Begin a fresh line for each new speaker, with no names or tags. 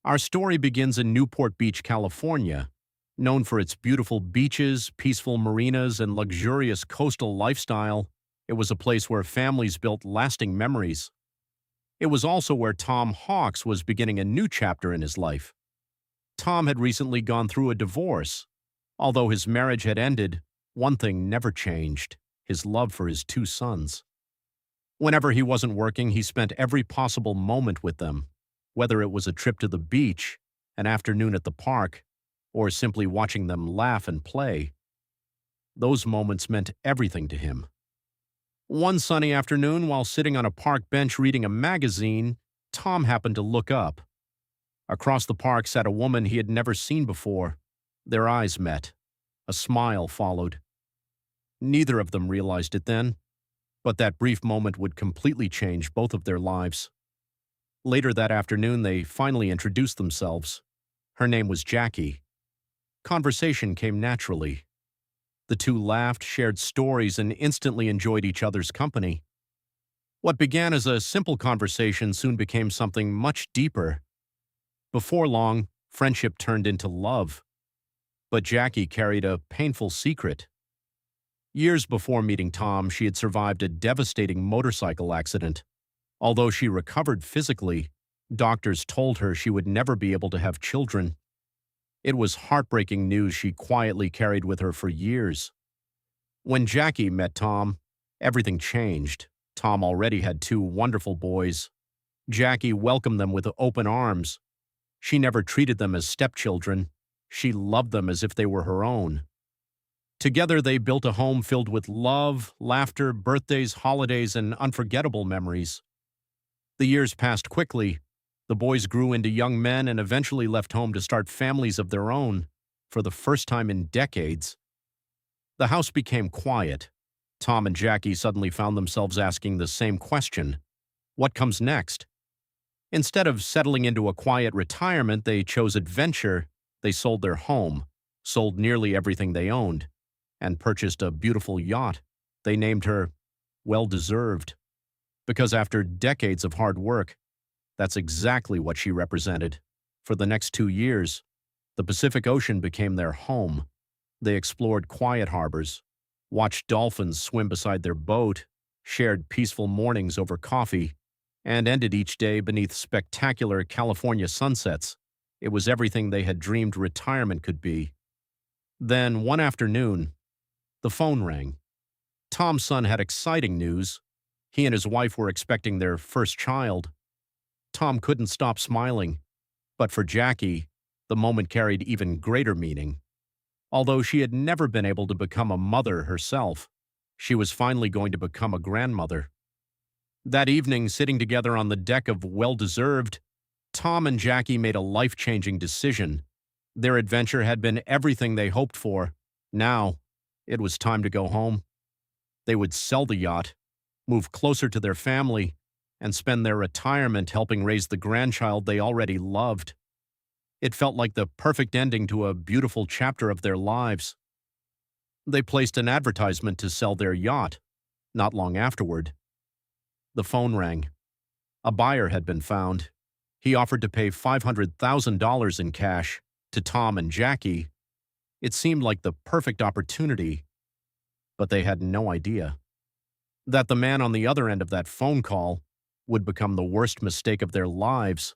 Our story begins in Newport Beach, California. Known for its beautiful beaches, peaceful marinas, and luxurious coastal lifestyle, it was a place where families built lasting memories. It was also where Tom Hawks was beginning a new chapter in his life. Tom had recently gone through a divorce. Although his marriage had ended, one thing never changed: his love for his two sons. Whenever he wasn't working, he spent every possible moment with them, whether it was a trip to the beach, an afternoon at the park, or simply watching them laugh and play. Those moments meant everything to him. One sunny afternoon, while sitting on a park bench reading a magazine, Tom happened to look up. Across the park sat a woman he had never seen before. Their eyes met. A smile followed. Neither of them realized it then, but that brief moment would completely change both of their lives. Later that afternoon, they finally introduced themselves. Her name was Jackie. Conversation came naturally. The two laughed, shared stories, and instantly enjoyed each other's company. What began as a simple conversation soon became something much deeper. Before long, friendship turned into love. But Jackie carried a painful secret. Years before meeting Tom, she had survived a devastating motorcycle accident. Although she recovered physically, doctors told her she would never be able to have children. It was heartbreaking news she quietly carried with her for years. When Jackie met Tom, everything changed. Tom already had two wonderful boys. Jackie welcomed them with open arms. She never treated them as stepchildren. She loved them as if they were her own. Together, they built a home filled with love, laughter, birthdays, holidays, and unforgettable memories. The years passed quickly. The boys grew into young men and eventually left home to start families of their own, for the first time in decades. The house became quiet. Tom and Jackie suddenly found themselves asking the same question: what comes next? Instead of settling into a quiet retirement, they chose adventure. They sold their home, sold nearly everything they owned, and purchased a beautiful yacht. They named her Well-Deserved, because after decades of hard work, that's exactly what she represented. For the next 2 years, the Pacific Ocean became their home. They explored quiet harbors, watched dolphins swim beside their boat, shared peaceful mornings over coffee, and ended each day beneath spectacular California sunsets. It was everything they had dreamed retirement could be. Then, one afternoon, the phone rang. Tom's son had exciting news. He and his wife were expecting their first child. Tom couldn't stop smiling. But for Jackie, the moment carried even greater meaning. Although she had never been able to become a mother herself, she was finally going to become a grandmother. That evening, sitting together on the deck of Well-Deserved, Tom and Jackie made a life-changing decision. Their adventure had been everything they hoped for. Now, it was time to go home. They would sell the yacht, move closer to their family, and spend their retirement helping raise the grandchild they already loved. It felt like the perfect ending to a beautiful chapter of their lives. They placed an advertisement to sell their yacht. Not long afterward, the phone rang. A buyer had been found. He offered to pay $500,000 in cash to Tom and Jackie. It seemed like the perfect opportunity, but they had no idea that the man on the other end of that phone call would become the worst mistake of their lives.